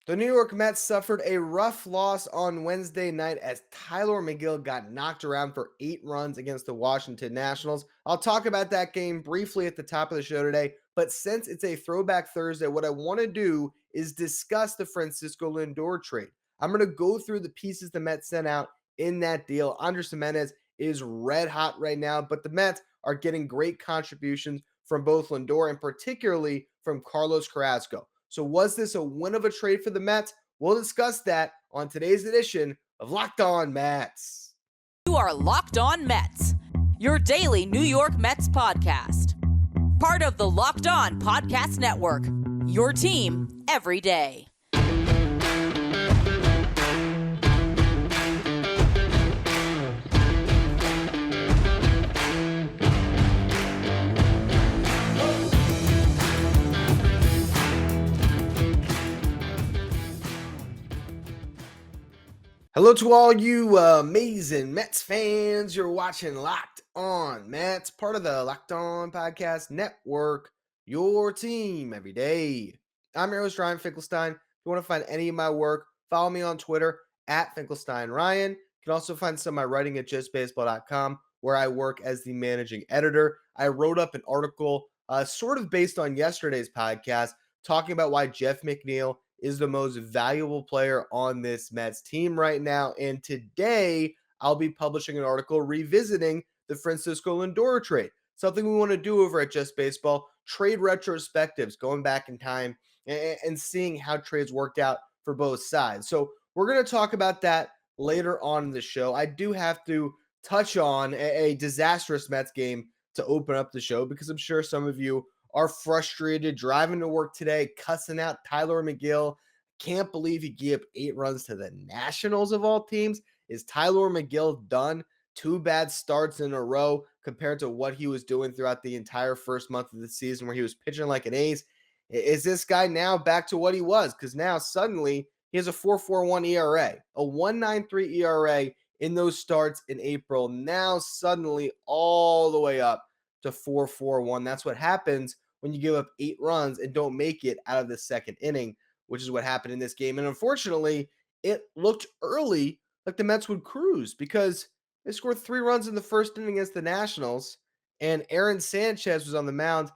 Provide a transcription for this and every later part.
The New York Mets suffered a rough loss on Wednesday night as Tylor Megill got knocked around for 8 runs against the Washington Nationals. I'll talk about that game briefly at the top of the show today, but since it's a Throwback Thursday, what I want to do is discuss the Francisco Lindor trade. I'm going to go through the pieces the Mets sent out in that deal. Andrés Giménez is red hot right now, but the Mets are getting great contributions from both Lindor and particularly from Carlos Carrasco. So, was this a win of a trade for the Mets? We'll discuss that on today's edition of Locked On Mets. You are Locked On Mets, your daily New York Mets podcast. Part of the Locked On Podcast Network, your team every day. Hello to all you amazing Mets fans. You're watching Locked On Mets, part of the Locked On Podcast Network, your team every day. I'm your host, Ryan Finkelstein. If you want to find any of my work, follow me on Twitter at FinkelsteinRyan. You can also find some of my writing at justbaseball.com, where I work as the managing editor. I wrote up an article sort of based on yesterday's podcast, talking about why Jeff McNeil is the most valuable player on this Mets team right now. And today, I'll be publishing an article revisiting the Francisco Lindor trade. Something we want to do over at Just Baseball, trade retrospectives, going back in time and seeing how trades worked out for both sides. So we're going to talk about that later on in the show. I do have to touch on a disastrous Mets game to open up the show because I'm sure some of you are frustrated driving to work today, cussing out Tylor Megill. Can't believe he gave up 8 runs to the Nationals of all teams. Is Tylor Megill done? 2 bad starts in a row compared to what he was doing throughout the entire first month of the season where he was pitching like an ace. Is this guy now back to what he was? Because now suddenly he has a 4.41 ERA, a 1.93 ERA in those starts in April. Now suddenly all the way up to 4.41. That's what happens when you give up 8 runs and don't make it out of the second inning, which is what happened in this game. And unfortunately, it looked early like the Mets would cruise because they scored 3 runs in the first inning against the Nationals, and Aaron Sanchez was on the mound.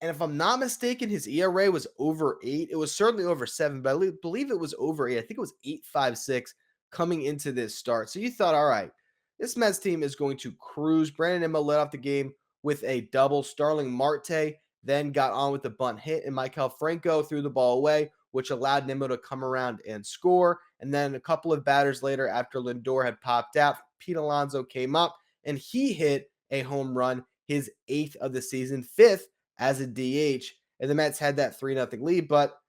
And if I'm not mistaken, his ERA was over 8. It was certainly over 7, but I believe it was over 8. I think it was 8.56 coming into this start. So you thought, all right, this Mets team is going to cruise. Brandon Nimmo led off the game with a double. Starling Marte then got on with the bunt hit, and Michael Franco threw the ball away, which allowed Nimmo to come around and score. And then a couple of batters later, after Lindor had popped out, Pete Alonso came up, and he hit a home run, his 8th of the season, 5th as a DH. And the Mets had that 3-0 lead, but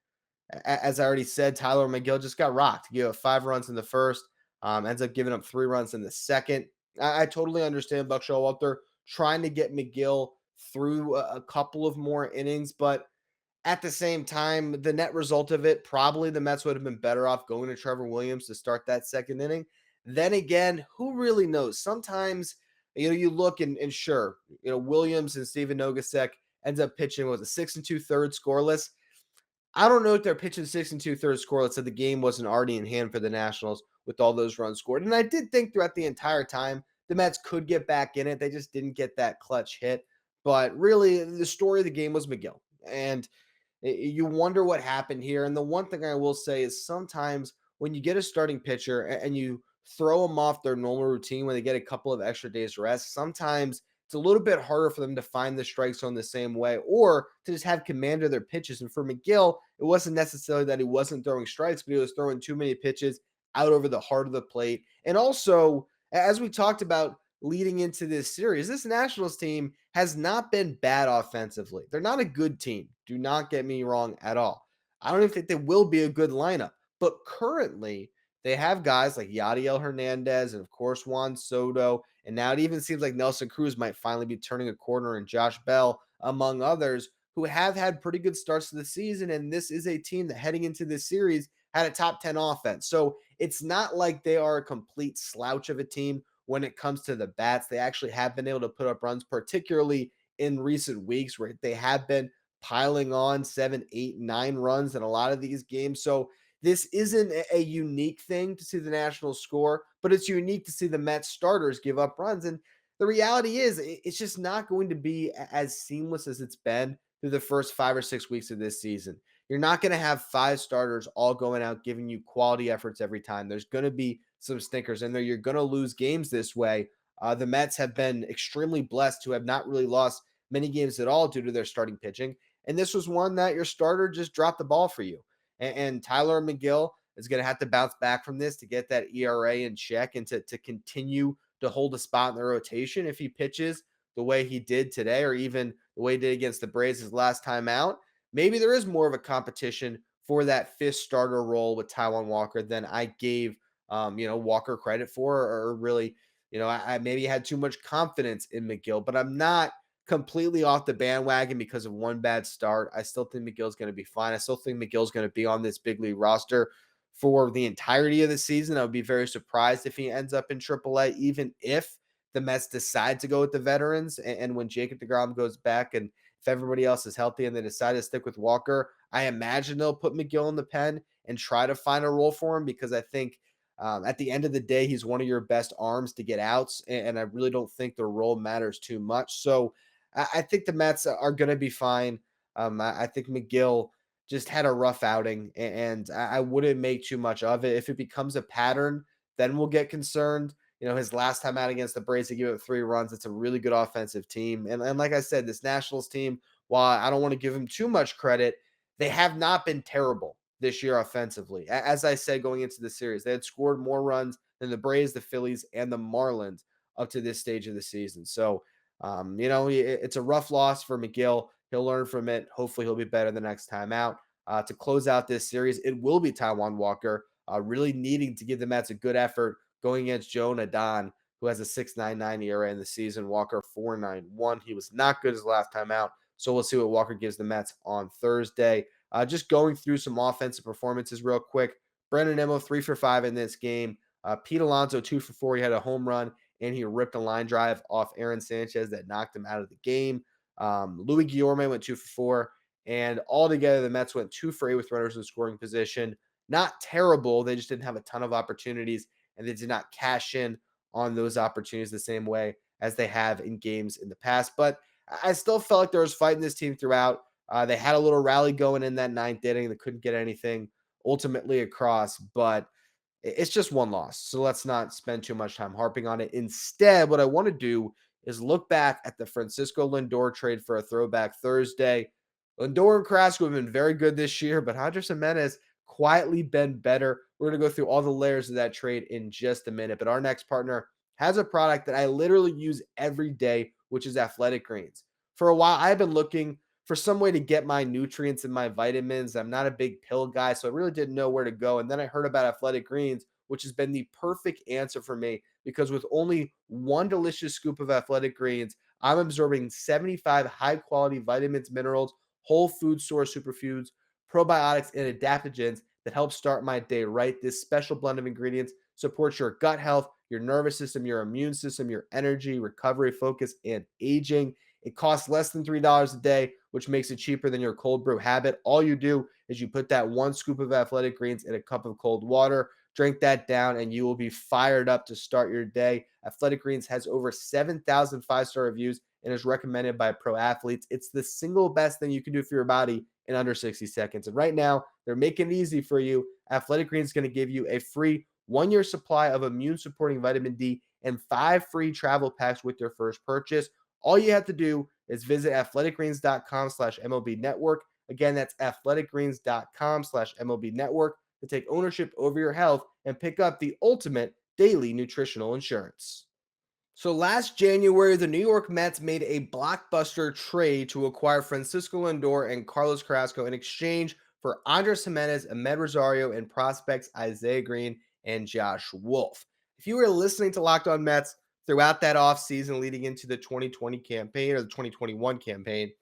as I already said, Tylor Megill just got rocked. He gave up 5 runs in the first, ends up giving up 3 runs in the second. I totally understand Buck Showalter trying to get Megill through a couple of more innings, but at the same time, the net result of it, probably the Mets would have been better off going to Trevor Williams to start that second inning. Then again, who really knows? Sometimes, you look and sure, Williams and Steven Nogasek ends up pitching, was a 6 2/3 scoreless. I don't know if they're pitching 6 2/3 scoreless, so the game wasn't already in hand for the Nationals with all those runs scored. And I did think throughout the entire time the Mets could get back in it. They just didn't get that clutch hit. But really, the story of the game was Megill. And you wonder what happened here. And the one thing I will say is sometimes when you get a starting pitcher and you throw them off their normal routine when they get a couple of extra days rest, sometimes it's a little bit harder for them to find the strike zone the same way or to just have command of their pitches. And for Megill, it wasn't necessarily that he wasn't throwing strikes, but he was throwing too many pitches out over the heart of the plate. And also, as we talked about leading into this series, this Nationals team has not been bad offensively. They're not a good team. Do not get me wrong at all. I don't even think they will be a good lineup. But currently, they have guys like Yadiel Hernandez and, of course, Juan Soto. And now it even seems like Nelson Cruz might finally be turning a corner, and Josh Bell, among others, who have had pretty good starts to the season. And this is a team that heading into this series had a top 10 offense. So it's not like they are a complete slouch of a team when it comes to the bats. They actually have been able to put up runs, particularly in recent weeks where they have been piling on 7, 8, 9 runs in a lot of these games. So this isn't a unique thing to see the Nationals score, but it's unique to see the Mets starters give up runs. And the reality is, it's just not going to be as seamless as it's been through the first 5 or 6 weeks of this season. You're not going to have five starters all going out giving you quality efforts every time. There's going to be some stinkers in there. You're going to lose games this way. The Mets have been extremely blessed to have not really lost many games at all due to their starting pitching. And this was one that your starter just dropped the ball for you. And Tylor Megill is going to have to bounce back from this to get that ERA in check and to continue to hold a spot in the rotation. If he pitches the way he did today, or even the way he did against the Braves his last time out, maybe there is more of a competition for that fifth starter role with Taijuan Walker than I gave Walker credit for, or really, I maybe had too much confidence in Megill, but I'm not completely off the bandwagon because of one bad start. I still think Megill's going to be fine. I still think Megill's going to be on this big league roster for the entirety of the season. I would be very surprised if he ends up in AAA, even if the Mets decide to go with the veterans. And when Jacob deGrom goes back, and if everybody else is healthy and they decide to stick with Walker, I imagine they'll put Megill in the pen and try to find a role for him, because I think at the end of the day, he's one of your best arms to get outs, and I really don't think the role matters too much. So I think the Mets are going to be fine. I think Megill just had a rough outing, and I wouldn't make too much of it. If it becomes a pattern, then we'll get concerned. His last time out against the Braves, they gave up 3 runs. It's a really good offensive team. And like I said, this Nationals team, while I don't want to give them too much credit, they have not been terrible this year offensively. As I said going into the series, they had scored more runs than the Braves, the Phillies, and the Marlins up to this stage of the season. So, it's a rough loss for Megill. He'll learn from it. Hopefully, he'll be better the next time out. To close out this series, it will be Taijuan Walker, really needing to give the Mets a good effort going against Joe Nadon, who has a 6.99 ERA in the season. Walker 4.91. He was not good his last time out. So we'll see what Walker gives the Mets on Thursday. Just going through some offensive performances real quick. Brandon Nimmo 3 for 5 in this game. Pete Alonso 2 for 4. He had a home run, and he ripped a line drive off Aaron Sanchez that knocked him out of the game. Louis Guillorme went 2 for 4. And altogether, the Mets went 2 for 8 with runners in scoring position. Not terrible. They just didn't have a ton of opportunities, and they did not cash in on those opportunities the same way as they have in games in the past. But I still felt like there was fight in this team throughout. They had a little rally going in that ninth inning. They couldn't get anything ultimately across, but it's just one loss. So let's not spend too much time harping on it. Instead, what I want to do is look back at the Francisco Lindor trade for a Throwback Thursday. Lindor and Carrasco have been very good this year, but Andrés Giménez quietly been better. We're going to go through all the layers of that trade in just a minute. But our next partner has a product that I literally use every day, which is Athletic Greens. For a while, I've been looking for some way to get my nutrients and my vitamins. I'm not a big pill guy, so I really didn't know where to go. And then I heard about Athletic Greens, which has been the perfect answer for me, because with only one delicious scoop of Athletic Greens, I'm absorbing 75 high quality vitamins, minerals, whole food source superfoods, probiotics, and adaptogens that help start my day right. This special blend of ingredients supports your gut health, your nervous system, your immune system, your energy, recovery, focus, and aging. It costs less than $3 a day, which makes it cheaper than your cold brew habit. All you do is you put that one scoop of Athletic Greens in a cup of cold water, drink that down, and you will be fired up to start your day. Athletic Greens has over 7,000 five-star reviews and is recommended by pro athletes. It's the single best thing you can do for your body in under 60 seconds. And right now, they're making it easy for you. Athletic Greens is going to give you a free 1-year supply of immune-supporting vitamin D and 5 free travel packs with your first purchase. All you have to do is visit athleticgreens.com/MLB network. Again, that's athleticgreens.com/MLB network to take ownership over your health and pick up the ultimate daily nutritional insurance. So last January, the New York Mets made a blockbuster trade to acquire Francisco Lindor and Carlos Carrasco in exchange for Andrés Giménez, Ahmed Rosario, and prospects Isaiah Green and Josh Wolf. If you were listening to Locked On Mets throughout that offseason leading into the 2020 campaign or the 2021 campaign,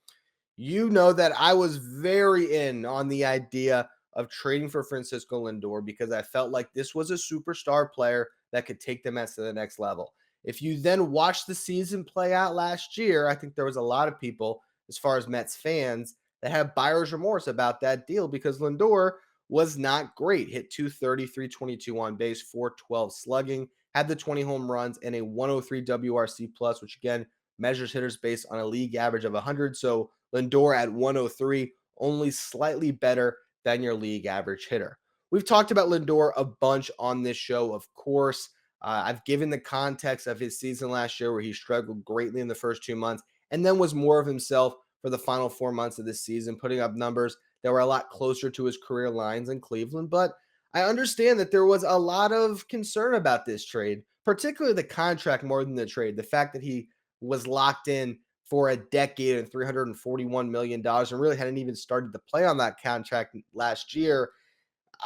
you know that I was very in on the idea of trading for Francisco Lindor, because I felt like this was a superstar player that could take the Mets to the next level. If you then watch the season play out last year, I think there was a lot of people, as far as Mets fans, that have buyer's remorse about that deal, because Lindor was not great. Hit 230, 322 on base, 412 slugging, had the 20 home runs and a 103 WRC plus, which again measures hitters based on a league average of 100. So Lindor at 103, only slightly better than your league average hitter. We've talked about Lindor a bunch on this show, of course. I've given the context of his season last year where he struggled greatly in the first 2 months and then was more of himself for the final 4 months of this season, putting up numbers that were a lot closer to his career lines in Cleveland. But I understand that there was a lot of concern about this trade, particularly the contract more than the trade. The fact that he was locked in for a decade and $341 million and really hadn't even started to play on that contract last year.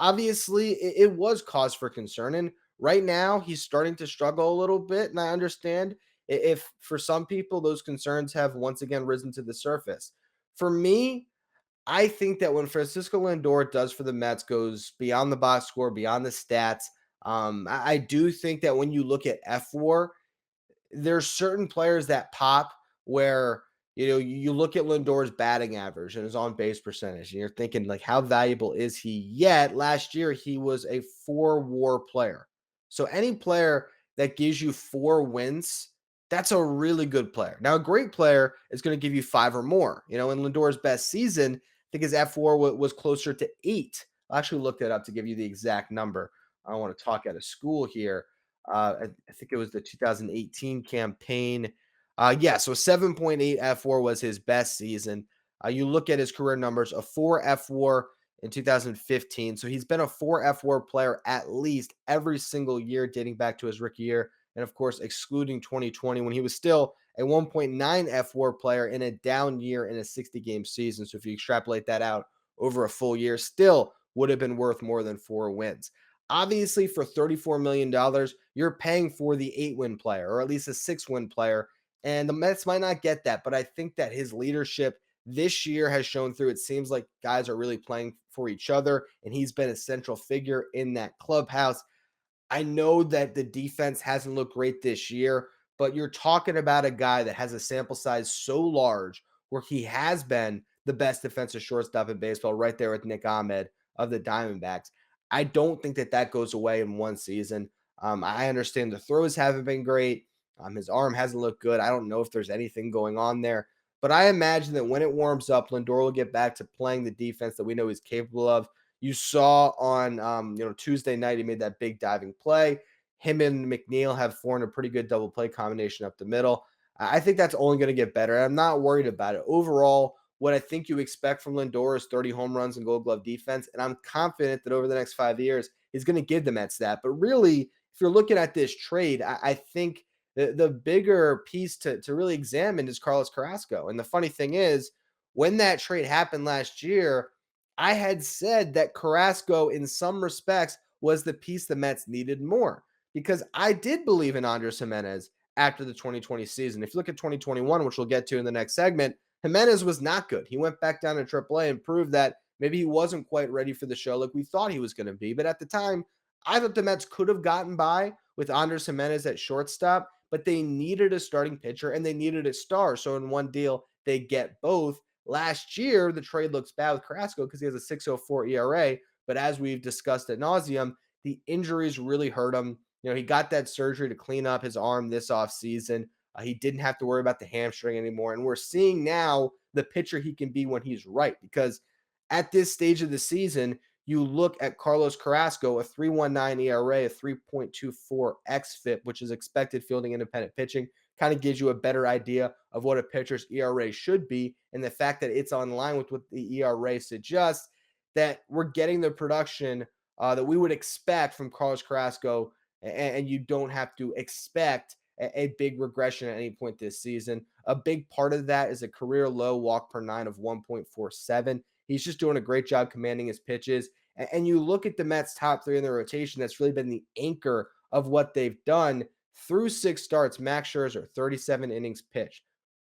Obviously, it was cause for concern. And right now, he's starting to struggle a little bit. And I understand if for some people, those concerns have once again risen to the surface. For me, I think that when Francisco Lindor does for the Mets goes beyond the box score, beyond the stats. I do think that when you look at F4, there's certain players that pop where you look at Lindor's batting average and his on base percentage, and you're thinking like, how valuable is he? Yet last year he was a 4 WAR player. So any player that gives you 4 wins, that's a really good player. Now a great player is going to give you 5 or more. In Lindor's best season, I think his F4 was closer to 8. I'll actually look that up to give you the exact number. I don't want to talk out of school here. I think it was the 2018 campaign. Yeah, so 7.8 F4 was his best season. You look at his career numbers, a 4 F4 in 2015. So he's been a 4 F4 player at least every single year dating back to his rookie year. And of course, excluding 2020 when he was still a 1.9 F4 player in a down year in a 60-game season. So if you extrapolate that out over a full year, still would have been worth more than 4 wins. Obviously, for $34 million, you're paying for the 8 win player or at least a 6 win player. And the Mets might not get that, but I think that his leadership this year has shown through. It seems like guys are really playing for each other, and he's been a central figure in that clubhouse. I know that the defense hasn't looked great this year, but you're talking about a guy that has a sample size so large where he has been the best defensive shortstop in baseball, right there with Nick Ahmed of the Diamondbacks. I don't think that that goes away in one season. I understand the throws haven't been great. His arm hasn't looked good. I don't know if there's anything going on there, but I imagine that when it warms up, Lindor will get back to playing the defense that we know he's capable of. You saw on Tuesday night he made that big diving play. Him and McNeil have formed a pretty good double play combination up the middle. I think that's only going to get better. I'm not worried about it. Overall, what I think you expect from Lindor is 30 home runs and Gold Glove defense, and I'm confident that over the next 5 years he's going to give the Mets that. But really, if you're looking at this trade, I think the bigger piece to really examine is Carlos Carrasco. And the funny thing is, when that trade happened last year, I had said that Carrasco, in some respects, was the piece the Mets needed more because I did believe in Andrés Giménez after the 2020 season. If you look at 2021, which we'll get to in the next segment, Giménez was not good. He went back down to AAA and proved that maybe he wasn't quite ready for the show like we thought he was going to be. But at the time, I thought the Mets could have gotten by with Andrés Giménez at shortstop, but they needed a starting pitcher and they needed a star. So in one deal, they get both. Last year, the trade looks bad with Carrasco because he has a 6.04 ERA. But as we've discussed at nauseum, the injuries really hurt him. He got that surgery to clean up his arm this offseason. He didn't have to worry about the hamstring anymore. And we're seeing now the pitcher he can be when he's right. Because at this stage of the season, you look at Carlos Carrasco, a 3.19 ERA, a 3.24 xFIP, which is expected fielding independent pitching, kind of gives you a better idea of what a pitcher's ERA should be. And the fact that it's on line with what the ERA suggests, that we're getting the production that we would expect from Carlos Carrasco, and you don't have to expect a big regression at any point this season. A big part of that is a career low walk per nine of 1.47. He's just doing a great job commanding his pitches. And you look at the Mets' top 3 in the rotation, that's really been the anchor of what they've done through 6 starts. Max Scherzer, 37 innings pitched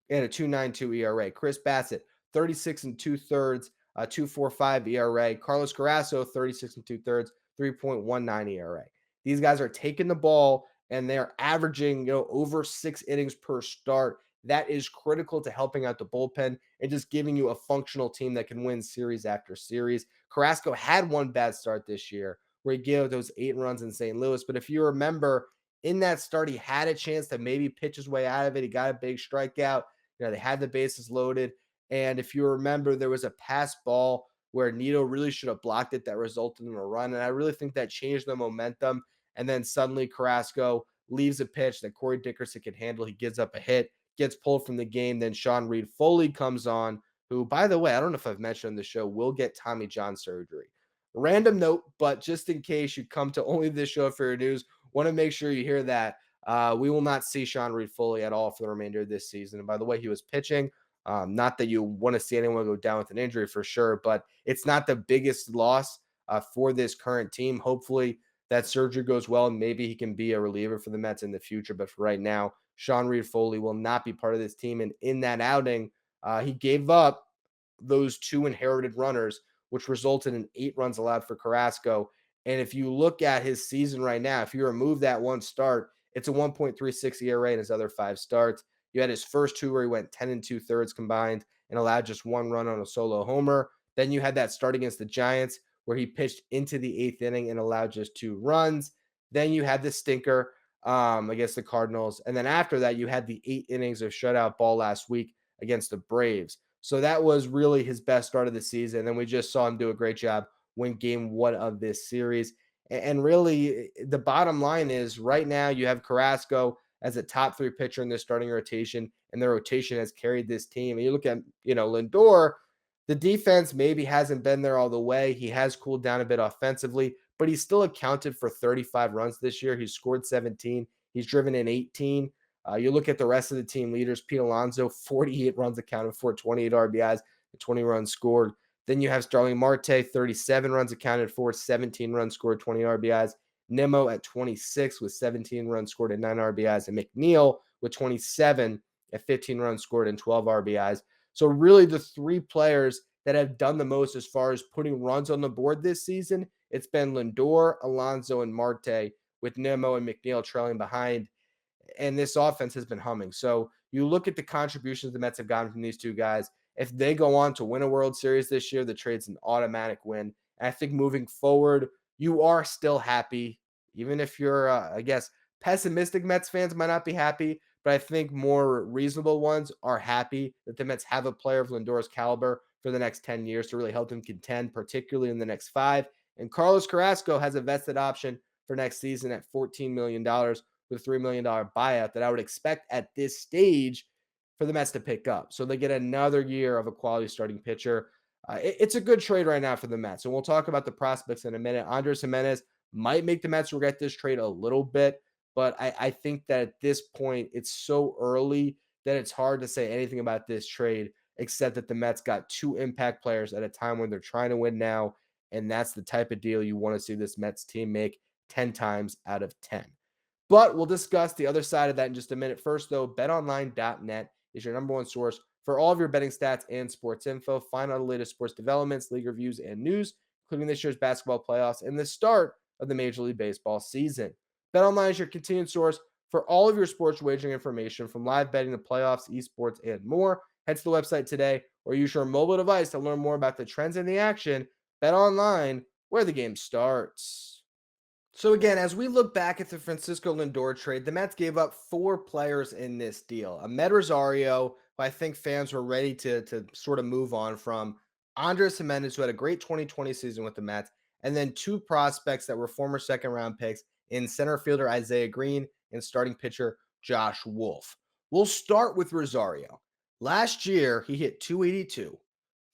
and a 2.92 ERA. Chris Bassett, 36 and 2/3, 2.45 ERA. Carlos Carrasco, 36 and 2/3, 3.19 ERA. These guys are taking the ball and they're averaging over 6 innings per start. that is critical to helping out the bullpen and just giving you a functional team that can win series after series. Carrasco had one bad start this year where he gave up those 8 runs in St. Louis. But if you remember, in that start, he had a chance to maybe pitch his way out of it. He got a big strikeout. They had the bases loaded. And if you remember, there was a pass ball where Nito really should have blocked it that resulted in a run. And I really think that changed the momentum. And then suddenly Carrasco leaves a pitch that Corey Dickerson can handle. He gives up a hit, gets pulled from the game. Then Sean Reed-Foley comes on, who, by the way, I don't know if I've mentioned on the show, will get Tommy John surgery. Random note, but just in case you come to only this show for your news, want to make sure you hear that. We will not see Sean Reed-Foley at all for the remainder of this season. And by the way, he was pitching. Not that you want to see anyone go down with an injury for sure, but it's not the biggest loss for this current team. Hopefully that surgery goes well and maybe he can be a reliever for the Mets in the future. But for right now, Sean Reed-Foley will not be part of this team. And in that outing, he gave up those 2 inherited runners, which resulted in 8 runs allowed for Carrasco. And if you look at his season right now, if you remove that one start, it's a 1.36 ERA in his other 5 starts. You had his first 2 where he went 10 2/3 combined and allowed just 1 run on a solo homer. Then you had that start against the Giants where he pitched into the 8th inning and allowed just 2 runs. Then you had the stinker against the Cardinals. And then after that, you had the 8 innings of shutout ball last week against the Braves. So that was really his best start of the season. And we just saw him do a great job win game 1 of this series. And really, the bottom line is right now you have Carrasco as a top 3 pitcher in this starting rotation, and the rotation has carried this team. And you look at, Lindor, the defense maybe hasn't been there all the way. He has cooled down a bit offensively, but he's still accounted for 35 runs this year. He's scored 17. He's driven in 18. You look at the rest of the team leaders, Pete Alonso, 48 runs accounted for, 28 RBIs, 20 runs scored. Then you have Starling Marte, 37 runs accounted for, 17 runs scored, 20 RBIs. Nimmo at 26 with 17 runs scored and 9 RBIs. And McNeil with 27 at 15 runs scored and 12 RBIs. So really the 3 players that have done the most as far as putting runs on the board this season, it's been Lindor, Alonso, and Marte, with Nimmo and McNeil trailing behind. And this offense has been humming. So you look at the contributions the Mets have gotten from these 2 guys. If they go on to win a World Series this year, the trade's an automatic win. And I think moving forward, you are still happy, even if you're, I guess, pessimistic Mets fans might not be happy, but I think more reasonable ones are happy that the Mets have a player of Lindor's caliber for the next 10 years to really help them contend, particularly in the next 5. And Carlos Carrasco has a vested option for next season at $14 million with a $3 million buyout that I would expect at this stage for the Mets to pick up. So they get another year of a quality starting pitcher. It's a good trade right now for the Mets. And we'll talk about the prospects in a minute. Andrés Giménez might make the Mets regret this trade a little bit, but I think that at this point, it's so early that it's hard to say anything about this trade, except that the Mets got 2 impact players at a time when they're trying to win now. And that's the type of deal you want to see this Mets team make 10 times out of 10. But we'll discuss the other side of that in just a minute. First, though, betonline.net is your number 1 source for all of your betting stats and sports info. Find out the latest sports developments, league reviews, and news, including this year's basketball playoffs and the start of the Major League Baseball season. BetOnline is your continued source for all of your sports wagering information, from live betting to playoffs, esports, and more. Head to the website today or use your mobile device to learn more about the trends in the action. BetOnline, where the game starts. So again, as we look back at the Francisco Lindor trade, the Mets gave up 4 players in this deal. Amed Rosario, who I think fans were ready to sort of move on from. Andrés Giménez, who had a great 2020 season with the Mets. And then 2 prospects that were former second-round picks in center fielder Isaiah Green and starting pitcher Josh Wolf. We'll start with Rosario. Last year, he hit 282,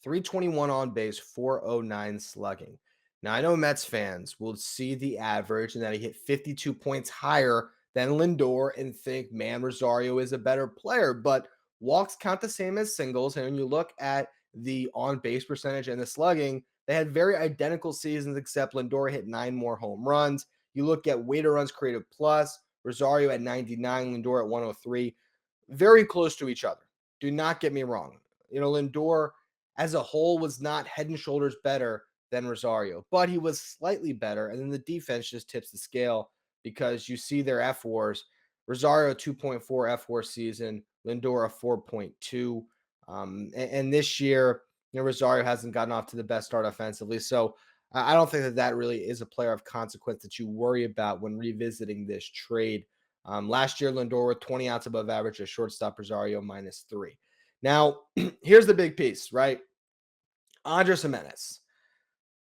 321 on base, 409 slugging. Now, I know Mets fans will see the average and that he hit 52 points higher than Lindor and think, man, Rosario is a better player. But walks count the same as singles. And when you look at the on-base percentage and the slugging, they had very identical seasons, except Lindor hit 9 more home runs. You look at weighted runs created plus, Rosario at 99, Lindor at 103. Very close to each other. Do not get me wrong. Lindor as a whole was not head and shoulders better than Rosario, but he was slightly better. And then the defense just tips the scale because you see their F wars. Rosario 2.4 F4 season, Lindor a 4.2. And this year, Rosario hasn't gotten off to the best start offensively. So I don't think that really is a player of consequence that you worry about when revisiting this trade. Last year, Lindor with 20 outs above average, a shortstop, Rosario -3. Now, here's the big piece, right? Andrés Giménez.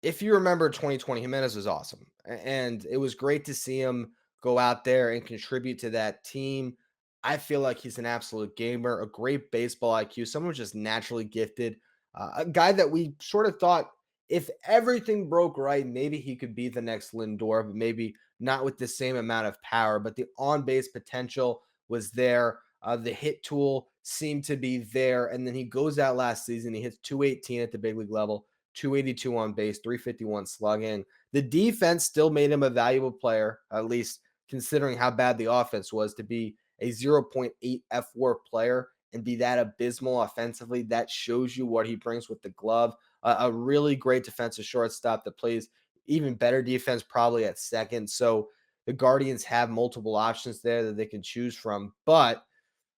If you remember 2020, Jimenez was awesome. And it was great to see him go out there and contribute to that team. I feel like he's an absolute gamer, a great baseball IQ, someone who's just naturally gifted, a guy that we sort of thought if everything broke right, maybe he could be the next Lindor, but maybe not with the same amount of power. But the on base potential was there. The hit tool seemed to be there. And then he goes out last season. He hits 218 at the big league level, 282 on base, 351 slugging. The defense still made him a valuable player, at least considering how bad the offense was, to be a zero point 0.8 F4 player and be that abysmal offensively. That shows you what he brings with the glove. A really great defensive shortstop that plays even better defense probably at second. So the Guardians have multiple options there that they can choose from. But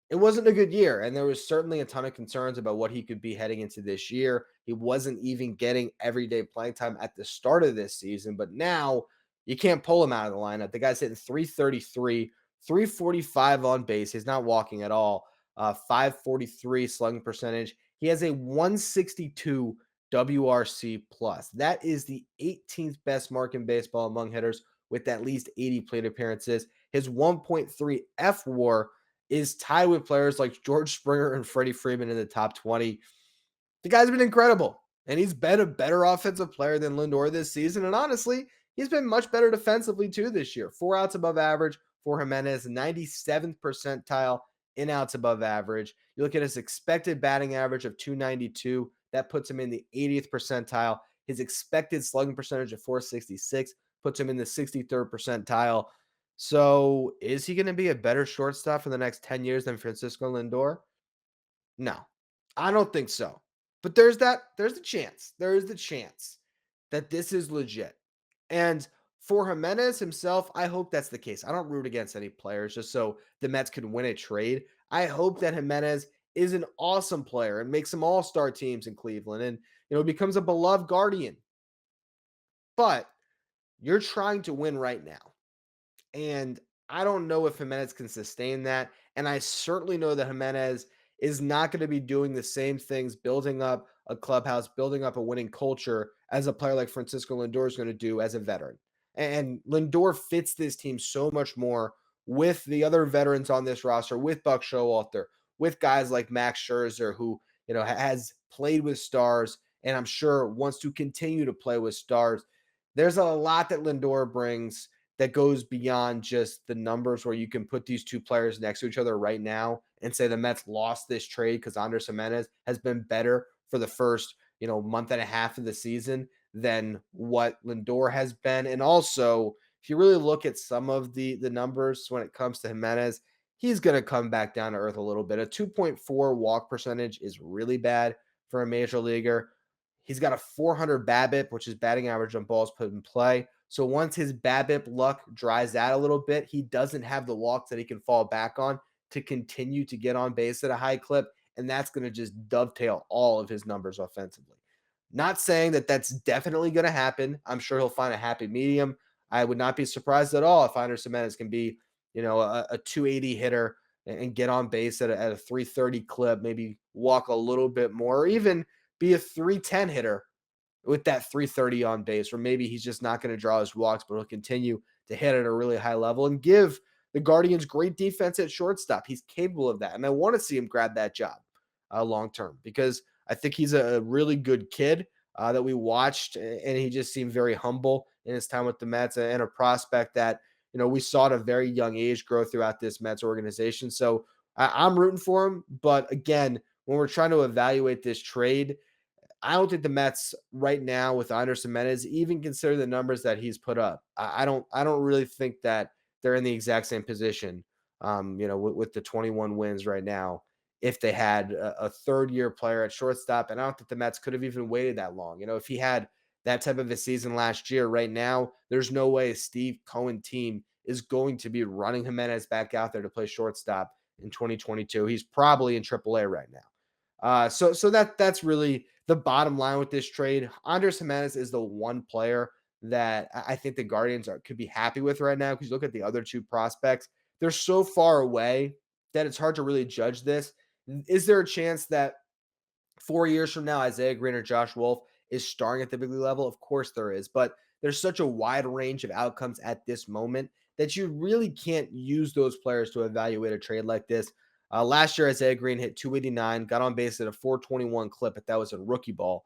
it wasn't a good year, and there was certainly a ton of concerns about what he could be heading into this year. He wasn't even getting everyday playing time at the start of this season, but now you can't pull him out of the lineup. The guy's hitting 333, 345 on base. He's not walking at all. 543 slugging percentage. He has a 162 WRC plus. That is the 18th best mark in baseball among hitters with at least 80 plate appearances. His 1.3 F WAR is tied with players like George Springer and Freddie Freeman in the top 20. The guy's been incredible, and he's been a better offensive player than Lindor this season. And honestly, he's been much better defensively too this year. 4 outs above average for Giménez, 97th percentile in outs above average. You look at his expected batting average of 292, that puts him in the 80th percentile. His expected slugging percentage of 466 puts him in the 63rd percentile. So, is he going to be a better shortstop for the next 10 years than Francisco Lindor? No, I don't think so. But there's the chance. There is the chance that this is legit. And for Jimenez himself, I hope that's the case. I don't root against any players just so the Mets can win a trade. I hope that Jimenez is an awesome player and makes some all-star teams in Cleveland and becomes a beloved Guardian. But you're trying to win right now. And I don't know if Jimenez can sustain that. And I certainly know that Jimenez is not going to be doing the same things, building up a clubhouse, building up a winning culture as a player like Francisco Lindor is going to do as a veteran. And Lindor fits this team so much more with the other veterans on this roster, with Buck Showalter, with guys like Max Scherzer, who has played with stars, and I'm sure wants to continue to play with stars. There's a lot that Lindor brings that goes beyond just the numbers, where you can put these two players next to each other right now and say the Mets lost this trade because Andrés Giménez has been better for the first, month and a half of the season than what Lindor has been. And also, if you really look at some of the numbers when it comes to Giménez, he's going to come back down to earth a little bit. A 2.4 walk percentage is really bad for a major leaguer. He's got a 400 BABIP, which is batting average on balls put in play. So once his BABIP luck dries out a little bit, he doesn't have the walks that he can fall back on to continue to get on base at a high clip. And that's going to just dovetail all of his numbers offensively. Not saying that that's definitely going to happen. I'm sure he'll find a happy medium. I would not be surprised at all if Andrés Giménez can be, a 280 hitter and get on base at a 330 clip, maybe walk a little bit more, or even be a 310 hitter with that 330 on base, or maybe he's just not going to draw his walks, but he'll continue to hit at a really high level and give the Guardians great defense at shortstop. He's capable of that. And I want to see him grab that job long term, because I think he's a really good kid that we watched, and he just seemed very humble in his time with the Mets, and a prospect that, we saw at a very young age grow throughout this Mets organization. So I'm rooting for him. But again, when we're trying to evaluate this trade, I don't think the Mets right now with Andrés Giménez even consider the numbers that he's put up. I don't really think that they're in the exact same position, with the 21 wins right now. If they had a third year player at shortstop, and I don't think the Mets could have even waited that long. If he had that type of a season last year, right now, there's no way a Steve Cohen team is going to be running Giménez back out there to play shortstop in 2022. He's probably in AAA right now. So that's really the bottom line with this trade. Andrés Giménez is the one player that I think the Guardians could be happy with right now, because you look at the other two prospects, they're so far away that it's hard to really judge this. Is there a chance that 4 years from now, Isaiah Green or Josh Wolf is starring at the big league level? Of course there is, but there's such a wide range of outcomes at this moment that you really can't use those players to evaluate a trade like this. Last year, Isaiah Green hit 289, got on base at a 421 clip, but that was a rookie ball.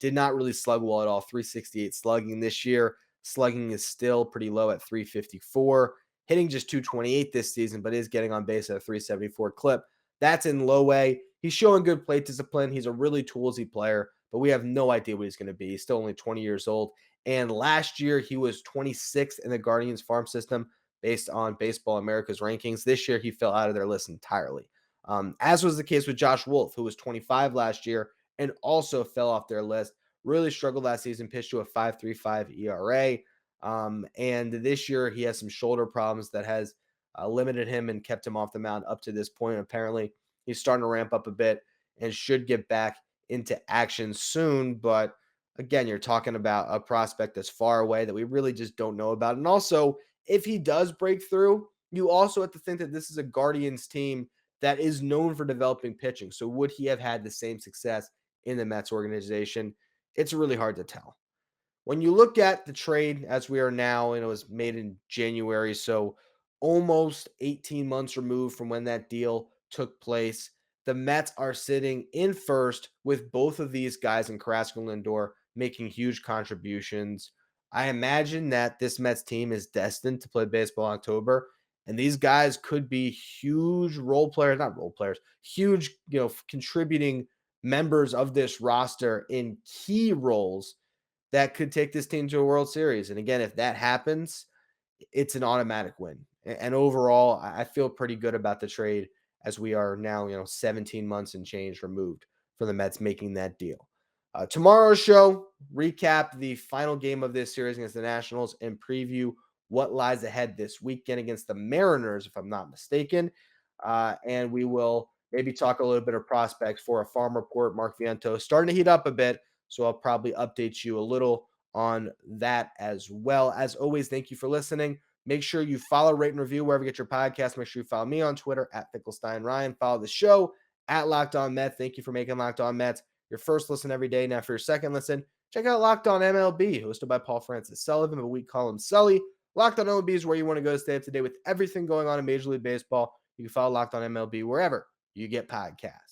Did not really slug well at all, 368 slugging. This year, slugging is still pretty low at 354, hitting just 228 this season, but is getting on base at a 374 clip. That's in low A. He's showing good plate discipline. He's a really toolsy player, but we have no idea what he's going to be. He's still only 20 years old. And last year, he was 26th in the Guardians farm system based on Baseball America's rankings. This year, he fell out of their list entirely. As was the case with Josh Wolf, who was 25 last year and also fell off their list. Really struggled last season, pitched to a 5.35 ERA. And this year, he has some shoulder problems that has limited him and kept him off the mound up to this point. Apparently, he's starting to ramp up a bit and should get back into action soon. But again, you're talking about a prospect that's far away that we really just don't know about. And also, if he does break through, you also have to think that this is a Guardians team that is known for developing pitching. So would he have had the same success in the Mets organization? It's really hard to tell. When you look at the trade as we are now, and it was made in January, so almost 18 months removed from when that deal took place, the Mets are sitting in first with both of these guys in Carrasco and Lindor making huge contributions. I imagine that this Mets team is destined to play baseball in October, and these guys could be huge role players, not role players, huge, contributing members of this roster in key roles that could take this team to a World Series. And again, if that happens, it's an automatic win. And overall, I feel pretty good about the trade as we are now, 17 months and change removed from the Mets making that deal. Tomorrow's show, recap the final game of this series against the Nationals and preview what lies ahead this weekend against the Mariners, if I'm not mistaken. And we will maybe talk a little bit of prospects for a farm report. Mark Viento starting to heat up a bit, so I'll probably update you a little on that as well. As always, thank you for listening. Make sure you follow, rate, and review wherever you get your podcast. Make sure you follow me on Twitter at Finkelstein Ryan. Follow the show at Locked On Mets. Thank you for making Locked On Mets your first listen every day. Now, for your second listen, check out Locked On MLB, hosted by Paul Francis Sullivan, but we call him Sully. Locked On MLB is where you want to go to stay up to date with everything going on in Major League Baseball. You can follow Locked On MLB wherever you get podcasts.